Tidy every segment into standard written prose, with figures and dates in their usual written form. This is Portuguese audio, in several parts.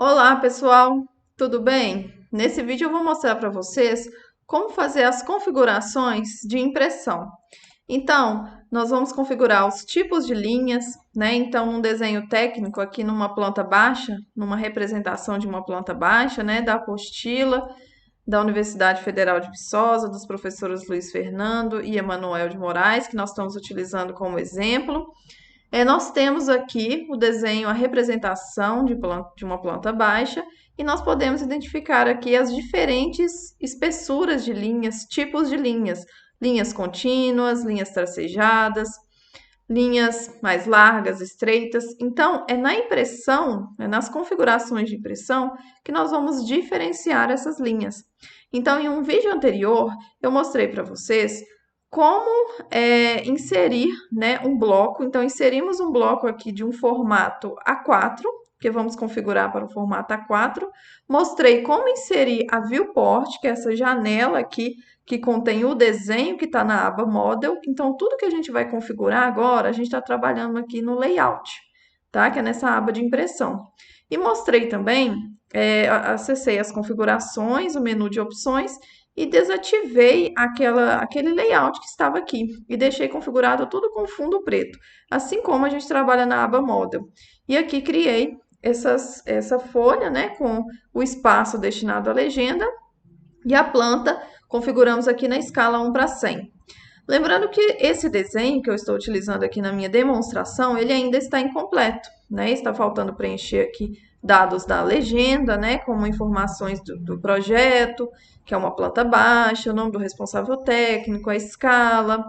Olá, pessoal, tudo bem? Nesse vídeo eu vou mostrar para vocês como fazer as configurações de impressão. Então, nós vamos configurar os tipos de linhas, né? Então, num desenho técnico aqui numa planta baixa, numa representação de uma planta baixa, né, da apostila da Universidade Federal de Viçosa, dos professores Luiz Fernando e Emanuel de Moraes, que nós estamos utilizando como exemplo. Nós temos aqui o desenho, a representação de uma planta baixa, e nós podemos identificar aqui as diferentes espessuras de linhas, tipos de linhas, linhas contínuas, linhas tracejadas, linhas mais largas, estreitas. Então, é na impressão, é nas configurações de impressão, que nós vamos diferenciar essas linhas. Então, em um vídeo anterior, eu mostrei para vocês como inserir, né, um bloco. Então, inserimos um bloco aqui de um formato A4, que vamos configurar para o formato A4. Mostrei como inserir a viewport, que é essa janela aqui que contém o desenho que está na aba Model. Então, tudo que a gente vai configurar agora, a gente está trabalhando aqui no Layout, tá? Que é nessa aba de impressão. E mostrei também, acessei as configurações, o menu de opções, e desativei aquele layout que estava aqui e deixei configurado tudo com fundo preto, assim como a gente trabalha na aba Model. E aqui criei essa folha, né, com o espaço destinado à legenda e a planta configuramos aqui na escala 1:100. Lembrando que esse desenho que eu estou utilizando aqui na minha demonstração, ele ainda está incompleto, né? Está faltando preencher aqui dados da legenda, né? Como informações do projeto, que é uma planta baixa, o nome do responsável técnico, a escala,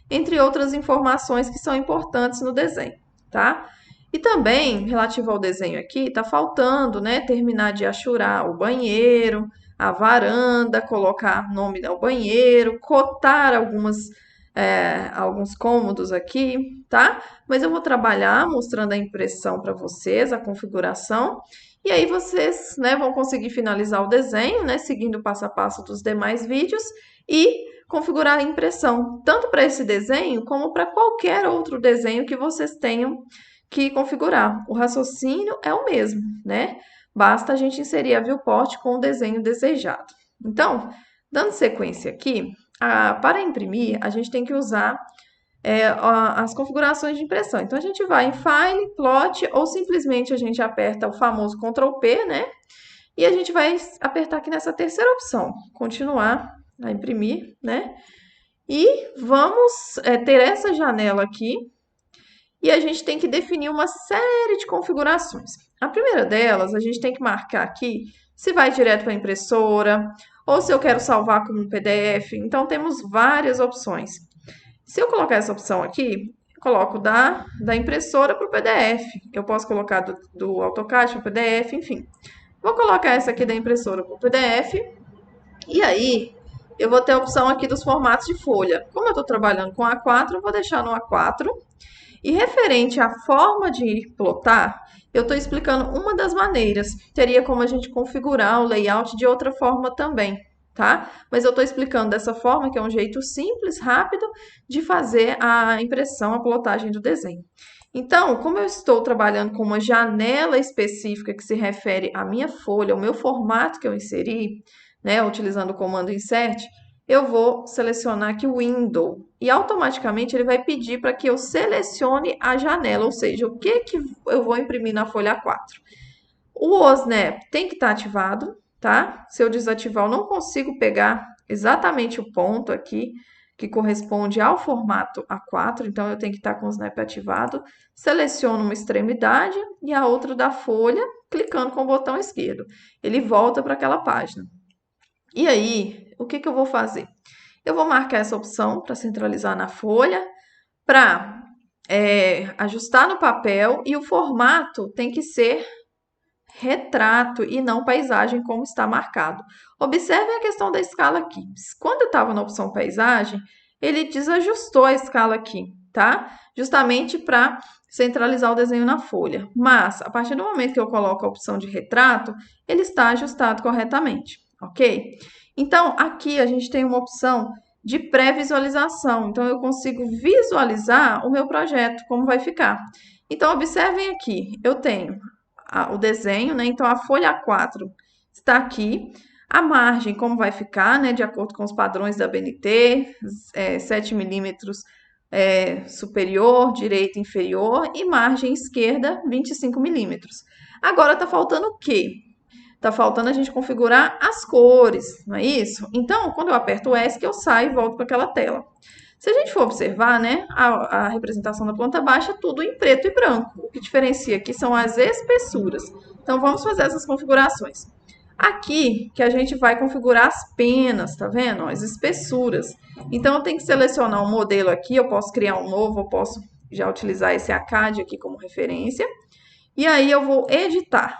entre outras informações que são importantes no desenho, tá? E também, relativo ao desenho aqui, tá faltando, né, terminar de achurar o banheiro, a varanda, colocar nome do banheiro, cotar alguns cômodos aqui, tá? Mas eu vou trabalhar mostrando a impressão para vocês, a configuração, e aí vocês, né, vão conseguir finalizar o desenho, né, seguindo o passo a passo dos demais vídeos e configurar a impressão, tanto para esse desenho como para qualquer outro desenho que vocês tenham que configurar. O raciocínio é o mesmo, né? Basta a gente inserir a viewport com o desenho desejado. Então, dando sequência aqui, para imprimir, a gente tem que usar as configurações de impressão. Então, a gente vai em File, Plot, ou simplesmente a gente aperta o famoso Ctrl P, né? E a gente vai apertar aqui nessa terceira opção, continuar a imprimir, né? E vamos ter essa janela aqui, e a gente tem que definir uma série de configurações. A primeira delas, a gente tem que marcar aqui se vai direto para a impressora ou se eu quero salvar como um PDF. Então, temos várias opções. Se eu colocar essa opção aqui, coloco da impressora para o PDF. Eu posso colocar do AutoCAD para o PDF, enfim. Vou colocar essa aqui da impressora para o PDF. E aí, eu vou ter a opção aqui dos formatos de folha. Como eu estou trabalhando com A4, eu vou deixar no A4. E referente à forma de plotar, eu estou explicando uma das maneiras. Teria como a gente configurar o layout de outra forma também, tá? Mas eu estou explicando dessa forma, que é um jeito simples, rápido, de fazer a impressão, a plotagem do desenho. Então, como eu estou trabalhando com uma janela específica que se refere à minha folha, ao meu formato que eu inseri, né, utilizando o comando insert, eu vou selecionar aqui o Window e automaticamente ele vai pedir para que eu selecione a janela, ou seja, o que eu vou imprimir na folha A4. O OSNAP tem que estar ativado, tá? Se eu desativar, eu não consigo pegar exatamente o ponto aqui que corresponde ao formato A4, então eu tenho que estar com o Snap ativado. Seleciono uma extremidade e a outra da folha, clicando com o botão esquerdo. Ele volta para aquela página. E aí, o que eu vou fazer? Eu vou marcar essa opção para centralizar na folha, para ajustar no papel, e o formato tem que ser retrato e não paisagem, como está marcado. Observem a questão da escala aqui. Quando eu estava na opção paisagem, ele desajustou a escala aqui, tá? Justamente para centralizar o desenho na folha. Mas, a partir do momento que eu coloco a opção de retrato, ele está ajustado corretamente, ok? Então, aqui a gente tem uma opção de pré-visualização. Então, eu consigo visualizar o meu projeto, como vai ficar. Então, observem aqui, eu tenho o desenho, né? Então, a folha A4 está aqui. A margem, como vai ficar, né? De acordo com os padrões da BNT, 7 milímetros superior, direita inferior e margem esquerda 25 milímetros. Agora tá faltando o quê? Tá faltando a gente configurar as cores, não é isso? Então, quando eu aperto o ESC, eu saio e volto para aquela tela. Se a gente for observar, né, a representação da planta baixa, tudo em preto e branco. O que diferencia aqui são as espessuras. Então, vamos fazer essas configurações. Aqui que a gente vai configurar as penas, tá vendo? As espessuras. Então, eu tenho que selecionar um modelo aqui, eu posso criar um novo, eu posso já utilizar esse ACAD aqui como referência. E aí, eu vou editar.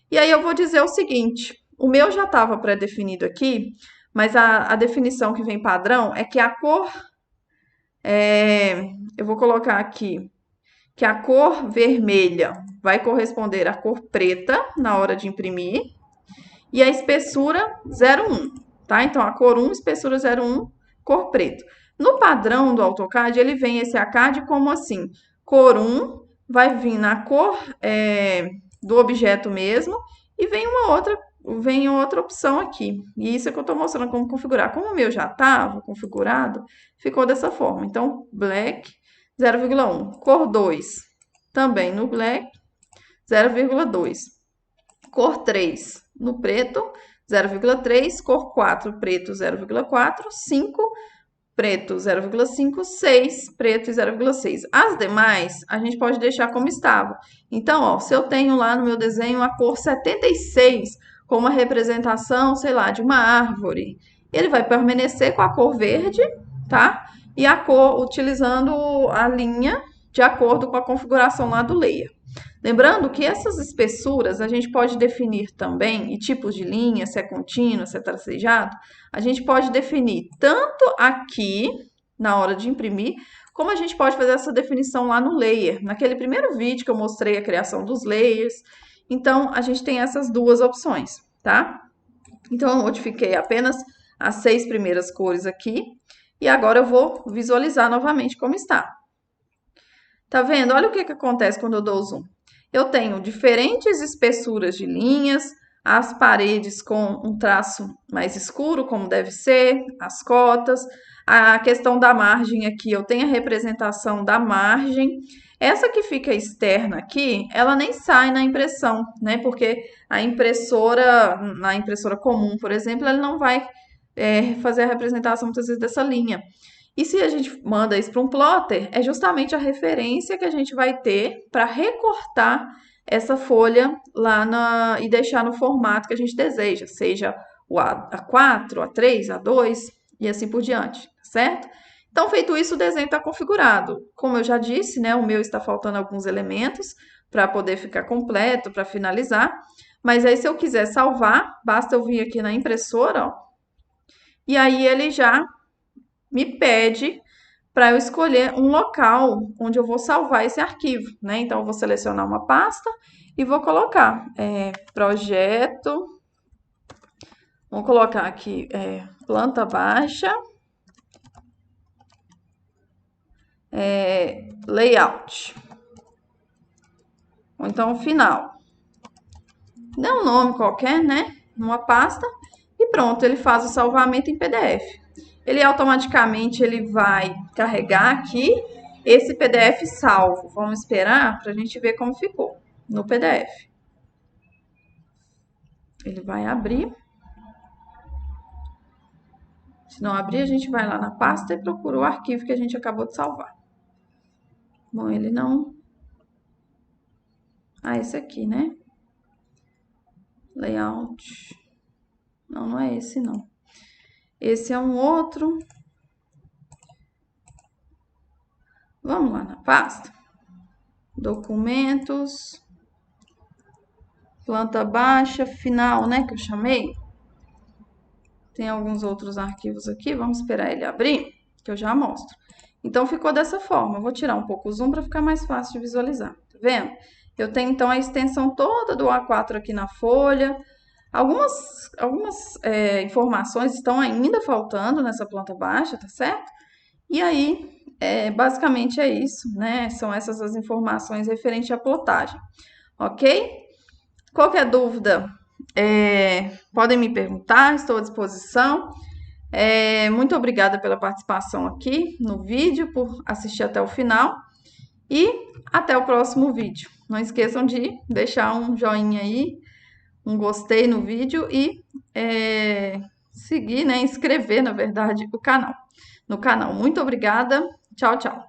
E aí, eu vou dizer o seguinte, o meu já estava pré-definido aqui, mas a definição que vem padrão é que a cor, eu vou colocar aqui, que a cor vermelha vai corresponder à cor preta na hora de imprimir, e a espessura 0,1, tá? Então, a cor 1, espessura 0,1, cor preto. No padrão do AutoCAD, ele vem esse ACAD como assim, cor 1 vai vir na cor do objeto mesmo, e vem outra opção aqui. E isso é que eu estou mostrando como configurar. Como o meu já estava configurado, ficou dessa forma. Então, black 0,1. Cor 2, também no black 0,2. Cor 3, no preto 0,3. Cor 4, preto 0,4. 5, preto 0,5, 6, preto e 0,6. As demais, a gente pode deixar como estava. Então, ó, se eu tenho lá no meu desenho a cor 76, com uma representação, sei lá, de uma árvore, ele vai permanecer com a cor verde, tá? E a cor, utilizando a linha de acordo com a configuração lá do layer. Lembrando que essas espessuras a gente pode definir também, e tipos de linha, se é contínuo, se é tracejado, a gente pode definir tanto aqui, na hora de imprimir, como a gente pode fazer essa definição lá no layer. Naquele primeiro vídeo que eu mostrei a criação dos layers. Então, a gente tem essas duas opções, tá? Então, eu modifiquei apenas as 6 primeiras cores aqui. E agora eu vou visualizar novamente como está. Tá vendo? Olha o que acontece quando eu dou zoom. Eu tenho diferentes espessuras de linhas, as paredes com um traço mais escuro, como deve ser, as cotas. A questão da margem aqui, eu tenho a representação da margem. Essa que fica externa aqui, ela nem sai na impressão, né? Porque na impressora comum, por exemplo, ela não vai fazer a representação muitas vezes dessa linha. E se a gente manda isso para um plotter, é justamente a referência que a gente vai ter para recortar essa folha lá e deixar no formato que a gente deseja, seja o A4, A3, A2 e assim por diante, certo? Então, feito isso, o desenho está configurado. Como eu já disse, né, o meu está faltando alguns elementos para poder ficar completo, para finalizar. Mas aí, se eu quiser salvar, basta eu vir aqui na impressora, ó, e aí ele já me pede para eu escolher um local onde eu vou salvar esse arquivo, né? Então, eu vou selecionar uma pasta e vou colocar projeto, vamos colocar aqui planta baixa, layout, ou então final. Dá um nome qualquer, né? Numa pasta e pronto, ele faz o salvamento em PDF. Ele automaticamente vai carregar aqui esse PDF salvo. Vamos esperar para a gente ver como ficou no PDF. Ele vai abrir. Se não abrir, a gente vai lá na pasta e procura o arquivo que a gente acabou de salvar. Bom, ele não... Ah, esse aqui, né? Layout. Não, não é esse, não. Esse é um outro. Vamos lá na pasta. Documentos. Planta baixa, final, né? Que eu chamei. Tem alguns outros arquivos aqui. Vamos esperar ele abrir, que eu já mostro. Então, ficou dessa forma. Eu vou tirar um pouco o zoom para ficar mais fácil de visualizar. Tá vendo? Eu tenho, então, a extensão toda do A4 aqui na folha. Algumas informações estão ainda faltando nessa planta baixa, tá certo? E aí, basicamente é isso, né? São essas as informações referentes à plotagem, ok? Qualquer dúvida, podem me perguntar, estou à disposição. Muito obrigada pela participação aqui no vídeo, por assistir até o final e até o próximo vídeo. Não esqueçam de deixar um joinha aí, um gostei no vídeo e seguir, né, inscrever, na verdade, no canal. Muito obrigada. Tchau, tchau.